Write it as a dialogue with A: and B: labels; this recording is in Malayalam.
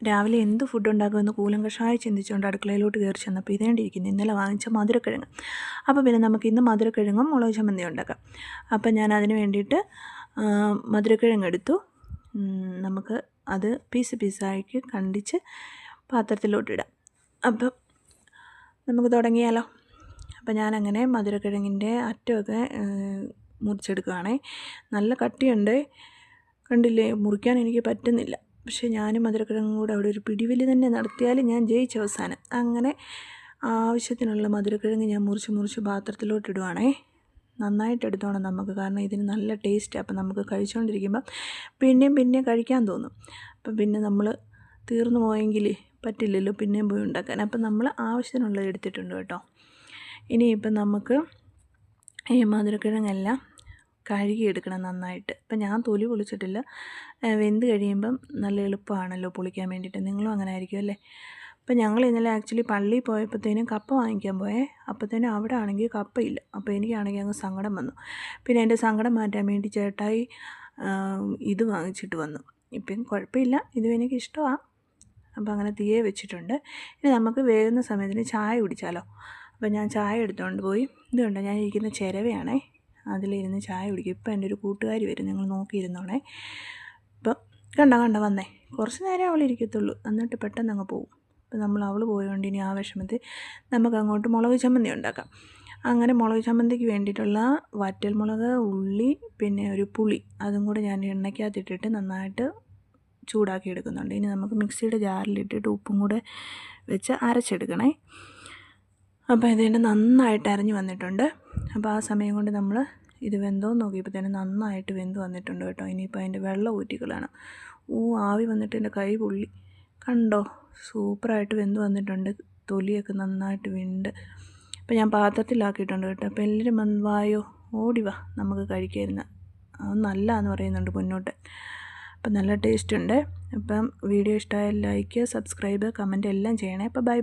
A: രാവിലെ എന്ത് ഫുഡ് ഉണ്ടാക്കുമെന്ന് കൂലം കഷായം ചിന്തിച്ചുകൊണ്ട് അടുക്കളയിലോട്ട് കയറി ചെന്നപ്പോൾ ഇതേണ്ടിയിരിക്കുന്നു ഇന്നലെ വാങ്ങിച്ച മധുരക്കിഴങ്ങ്. അപ്പോൾ പിന്നെ നമുക്ക് ഇന്ന് മധുരക്കിഴങ്ങും മുളക് ചമ്മന്തി ഉണ്ടാക്കാം. അപ്പം ഞാൻ അതിന് വേണ്ടിയിട്ട് മധുരക്കിഴങ്ങ് എടുത്തു. നമുക്ക് അത് പീസാക്കി കണ്ടിച്ച് പാത്രത്തിലോട്ടിടാം. അപ്പം നമുക്ക് തുടങ്ങിയാലോ. അപ്പം ഞാനങ്ങനെ മധുരക്കിഴങ്ങിൻ്റെ അറ്റമൊക്കെ മുറിച്ചെടുക്കുകയാണേ. നല്ല കട്ടിയുണ്ട്, കണ്ടില്ലേ, മുറിക്കാൻ എനിക്ക് പറ്റുന്നില്ല. പക്ഷേ ഞാനും മധുരക്കിഴങ്ങും കൂടെ അവിടെ ഒരു പിടിവലി തന്നെ നടത്തിയാൽ ഞാൻ ജയിച്ച അവസാനം. അങ്ങനെ ആവശ്യത്തിനുള്ള മധുരക്കിഴങ്ങ് ഞാൻ മുറിച്ച് പാത്രത്തിലോട്ട് ഇടുവാണേ. നന്നായിട്ട് എടുത്തോണം നമുക്ക്, കാരണം ഇതിന് നല്ല ടേസ്റ്റ്. അപ്പം നമുക്ക് കഴിച്ചുകൊണ്ടിരിക്കുമ്പം പിന്നെയും കഴിക്കാൻ തോന്നും. അപ്പം പിന്നെ നമ്മൾ തീർന്നു പോയെങ്കിൽ പറ്റില്ലല്ലോ പിന്നെയും പോയി ഉണ്ടാക്കാൻ. അപ്പം നമ്മൾ ആവശ്യത്തിനുള്ളത് എടുത്തിട്ടുണ്ട് കേട്ടോ. ഇനിയിപ്പം നമുക്ക് ഈ മധുരക്കിഴങ്ങെല്ലാം കഴുകിയെടുക്കണം നന്നായിട്ട്. ഇപ്പം ഞാൻ തൊലി പൊളിച്ചിട്ടില്ല. വെന്ത് കഴിയുമ്പം നല്ല എളുപ്പമാണല്ലോ പൊളിക്കാൻ വേണ്ടിയിട്ട്. നിങ്ങളും അങ്ങനെ ആയിരിക്കും അല്ലേ. അപ്പം ഞങ്ങൾ ഇന്നലെ ആക്ച്വലി പള്ളിയിൽ പോയപ്പോഴത്തേനും കപ്പ വാങ്ങിക്കാൻ പോയേ. അപ്പോഴത്തേനും അവിടെ ആണെങ്കിൽ കപ്പയില്ല. അപ്പോൾ എനിക്കാണെങ്കിൽ അങ്ങ് സങ്കടം വന്നു. പിന്നെ എൻ്റെ സങ്കടം മാറ്റാൻ വേണ്ടി ചേട്ടായി ഇത് വാങ്ങിച്ചിട്ട് വന്നു. ഇപ്പം കുഴപ്പമില്ല, ഇതും എനിക്കിഷ്ടമാണ്. അപ്പോൾ അങ്ങനെ തീയെ വെച്ചിട്ടുണ്ട്. ഇനി നമുക്ക് വേകുന്ന സമയത്തിന് ചായ കുടിച്ചാലോ. അപ്പോൾ ഞാൻ ചായ എടുത്തുകൊണ്ട് പോയി. ഇതുകൊണ്ട് ഞാൻ ഇരിക്കുന്ന ചിരവയാണേ, അതിലിരുന്ന് ചായ കുടിക്കും. ഇപ്പം എൻ്റെ ഒരു കൂട്ടുകാരി വരും, നിങ്ങൾ നോക്കിയിരുന്നോണേ. ഇപ്പം കണ്ട വന്നേ. കുറച്ച് നേരം അവളിരിക്കത്തുള്ളൂ, എന്നിട്ട് പെട്ടെന്ന് അങ്ങ് പോകും. അപ്പം നമ്മൾ അവൾ പോയതുകൊണ്ട് ഇനി ആ വിഷമത്തിൽ നമുക്ക് അങ്ങോട്ട് മുളക് ചമ്മന്തി ഉണ്ടാക്കാം. അങ്ങനെ മുളക് ചമ്മന്തിക്ക് വേണ്ടിയിട്ടുള്ള വറ്റൽമുളക്, ഉള്ളി, പിന്നെ ഒരു പുളി, അതും കൂടെ ഞാൻ എണ്ണയ്ക്കകത്തിട്ടിട്ട് നന്നായിട്ട് ചൂടാക്കി എടുക്കുന്നുണ്ട്. ഇനി നമുക്ക് മിക്സിയുടെ ജാറിലിട്ടിട്ട് ഉപ്പും കൂടെ വെച്ച് അരച്ചെടുക്കണേ. അപ്പോൾ ഇതിൻ്റെ നന്നായിട്ട് അരഞ്ഞ് വന്നിട്ടുണ്ട്. അപ്പോൾ ആ സമയം കൊണ്ട് നമ്മൾ ഇത് വെന്തോന്ന് നോക്കിയപ്പോഴത്തേനും നന്നായിട്ട് വെന്ത് വന്നിട്ടുണ്ട് കേട്ടോ. ഇനിയിപ്പോൾ അതിൻ്റെ വെള്ളം ഊറ്റിക്കളയണം. ആവി വന്നിട്ട് എൻ്റെ കൈ പൊള്ളി. കണ്ടോ, സൂപ്പറായിട്ട് വെന്ത് വന്നിട്ടുണ്ട്. തൊലിയൊക്കെ നന്നായിട്ട് വെന്ത്. അപ്പോൾ ഞാൻ പാത്രത്തിലാക്കിയിട്ടുണ്ട് കേട്ടോ. അപ്പോൾ എല്ലാവരും വായോ, ഓടി വാ, നമുക്ക് കഴിക്കായിരുന്നു. അത് നല്ലതെന്ന് പറയുന്നുണ്ട് മുന്നോട്ട്. അപ്പം നല്ല ടേസ്റ്റ് ഉണ്ട്. അപ്പം വീഡിയോ ഇഷ്ടമായാൽ ലൈക്ക്, സബ്സ്ക്രൈബ്, കമൻറ്റ് എല്ലാം ചെയ്യണേ. അപ്പോൾ ബൈ.